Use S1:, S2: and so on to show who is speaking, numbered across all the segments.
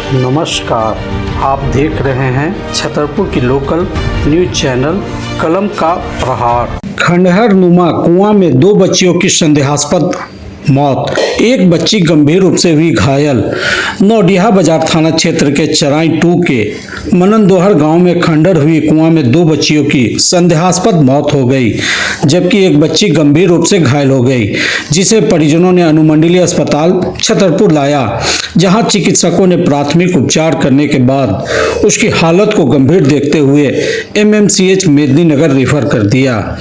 S1: नमस्कार, आप देख रहे हैं छतरपुर की लोकल न्यूज चैनल कलम का प्रहार। खंडहर नुमा कुआं में 2 बच्चियों की संदेहास्पद मौत, एक बच्ची गंभीर रूप से हुई घायल। नौडिहा बाजार थाना क्षेत्र के चराई 2 के मननदोहर गांव में खंडहर हुई कुआं में 2 बच्चियों की संदेहास्पद मौत हो गई, जबकि एक बच्ची गंभीर रूप से घायल हो गई, जिसे परिजनों ने अनुमंडलीय अस्पताल छतरपुर लाया, जहां चिकित्सकों ने प्राथमिक उपचार करने के बाद उसकी हालत को गंभीर देखते हुए एमएमसीएच मेदिनीनगर रेफर कर दिया।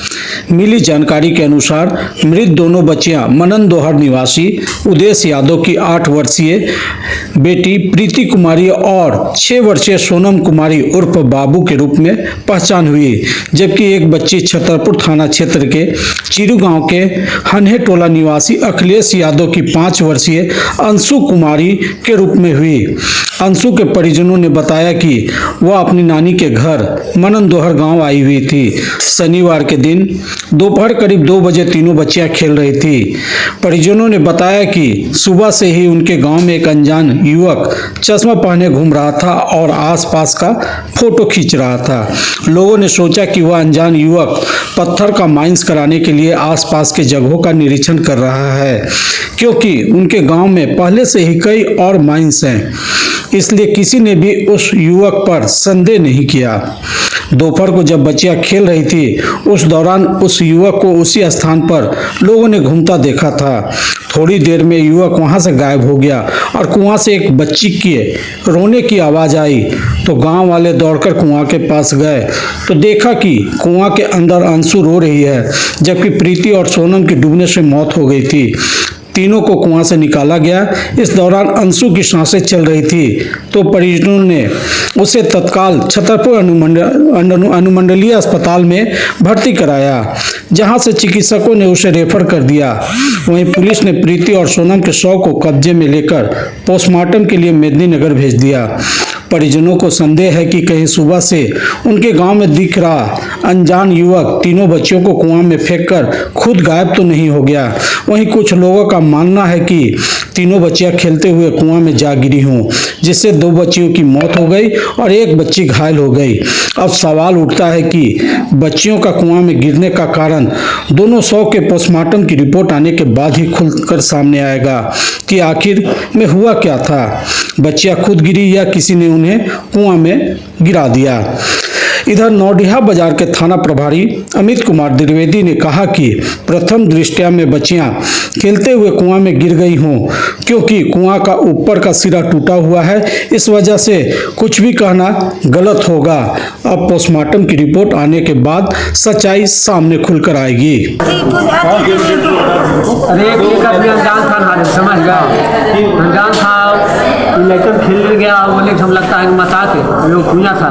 S1: मिली जानकारी के अनुसार मृत दोनों बच्चियां मननदोहर निवासी उदेश यादव की 8 वर्षीय बेटी प्रीति कुमारी और 6 वर्षीय सोनम कुमारी उर्फ बाबू के रूप में पहचान हुई, जबकि एक बच्ची छतरपुर थाना क्षेत्र के चिरू गांव के हन्हे टोला निवासी अखिलेश यादव की 5 वर्षीय अंशु कुमारी के रूप में हुई। अंशु के परिजनों ने बताया कि वह अपनी नानी के घर मननदोहर गांव आई हुई थी। शनिवार के दिन दोपहर करीब 2 बजे तीनों बच्चियां खेल रही थी। परिजनों ने बताया कि सुबह से ही उनके गांव में एक अनजान युवक चश्मा पहने घूम रहा था और आसपास का फोटो खींच रहा था। लोगों ने सोचा कि वह अनजान युवक पत्थर का माइंस कराने के लिए आसपास के जगहों का निरीक्षण कर रहा है, क्योंकि उनके गांव में पहले से ही कई और माइंस हैं, इसलिए किसी ने भी उस युवक पर संदेह नहीं किया। दोपहर को जब बच्चियां खेल रही थी, उस दौरान उस युवक को उसी स्थान पर लोगों ने घूमता देखा था। थोड़ी देर में युवक वहां से गायब हो गया और कुआं से एक बच्ची के रोने की आवाज आई, तो गांव वाले दौड़कर कुआं के पास गए तो देखा कि कुआं के अंदर अंशु रो रही है, जबकि प्रीति और सोनम की डूबने से मौत हो गई थी। तीनों को कुआं से निकाला गया। इस दौरान अंशु की सांसें चल रही थी, तो परिजनों ने उसे तत्काल छतरपुर अनुमंडलीय अस्पताल में भर्ती कराया, जहां से चिकित्सकों ने उसे रेफर कर दिया। वहीं पुलिस ने प्रीति और सोनम के शव को कब्जे में लेकर पोस्टमार्टम के लिए मेदिनीनगर भेज दिया। परिजनों को संदेह है कि कहीं सुबह से उनके गांव में दिख रहा अनजान युवक तीनों बच्चियों को कुआं में फेंककर खुद गायब तो नहीं हो गया। वहीं कुछ लोगों का मानना है कि तीनों बच्चियां खेलते हुए कुआं में जा गिरी हों, जिससे 2 बच्चियों की मौत हो गई और एक बच्ची घायल हो गई। अब सवाल उठता है कि बच्चियों का कुआं में गिरने का कारण दोनों शव के पोस्टमार्टम की रिपोर्ट आने के बाद ही खुलकर सामने आएगा कि आखिर में हुआ क्या था। बच्चियां खुद गिरी या किसी ने उन्हें कुआं में गिरा दिया। इधर नौडिहा बाजार के थाना प्रभारी अमित कुमार द्विवेदी ने कहा कि प्रथम दृष्टया में बच्चियां खेलते हुए कुआं में गिर गई हों, क्योंकि कुआं का ऊपर का सिरा टूटा हुआ है। इस वजह से कुछ भी कहना गलत होगा। अब पोस्टमार्टम की रिपोर्ट आने के बाद सच्चाई सामने खुलकर आएगी।
S2: अरे एक आदमी अनजान था, समझ गया, अनजान था, लेकर खेलने गया, बोले हम लगता है मता के लोग कुआं था,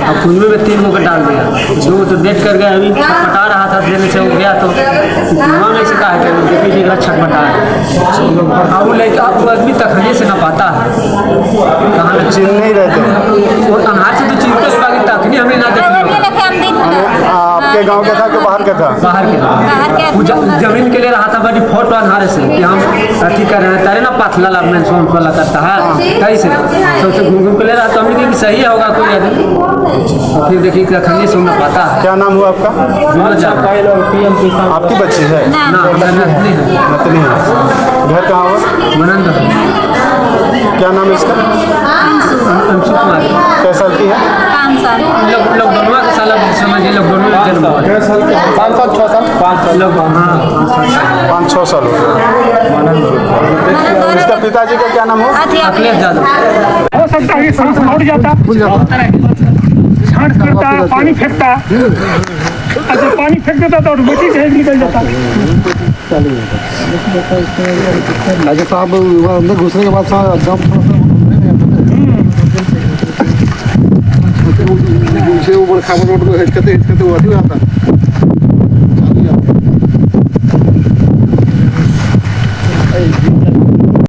S2: अब कुएं में 3 को डाल दिया। 2 तो देख कर गया, अभी छटपटा रहा था, देने से हो गया तो कुआं में से कहा है देखिए छटपटा है। अब वो लेकर आप आदमी तखने से ना पाता है, कहाँ
S3: चिन्ह नहीं रहते,
S2: वो अनाज से तो चिंता से बाकी तखनी हमें ना देखी।
S3: आपके गांव का था कि बाहर का था?
S2: बाहर के जमीन के लिए रहा था, बड़ी फोटो अनारे से कि हम अथी कर रहे हैं, तारे ना पाथला लाभ में सोन वाला करता है कैसे सबसे घूम के ले रहा, तो हमने कहा कि सही होगा कोई आदमी, और फिर देखिए खंगे से ना पाता है।
S3: क्या नाम हुआ आपका? आपकी बच्ची है? नतनी है। घर कहाँ हुआ?
S2: मननदोहर।
S3: क्या नाम है इसका?
S2: अंशु कुमारी।
S3: कै साल की है?
S4: 5 साल।
S2: लोग दोनों का साल समझिए, लोग दोनों का जन्म हुआ।
S3: 5 साल 6 साल?
S2: 5 साल लोग, हाँ
S3: 5-6 साल हो गए। इसका पिताजी का क्या नाम हो?
S2: अखिलेश यादव।
S5: हो सकता है सांस लौट जाता, सांस करता, पानी फेंकता, अच्छा पानी फेंक देता तो ऑटोमेटिक हेड निकल जाता।
S3: राजा साहब अंदर घुसने के बाद ऊपर खाबर रोड को हिचकते हुआ आता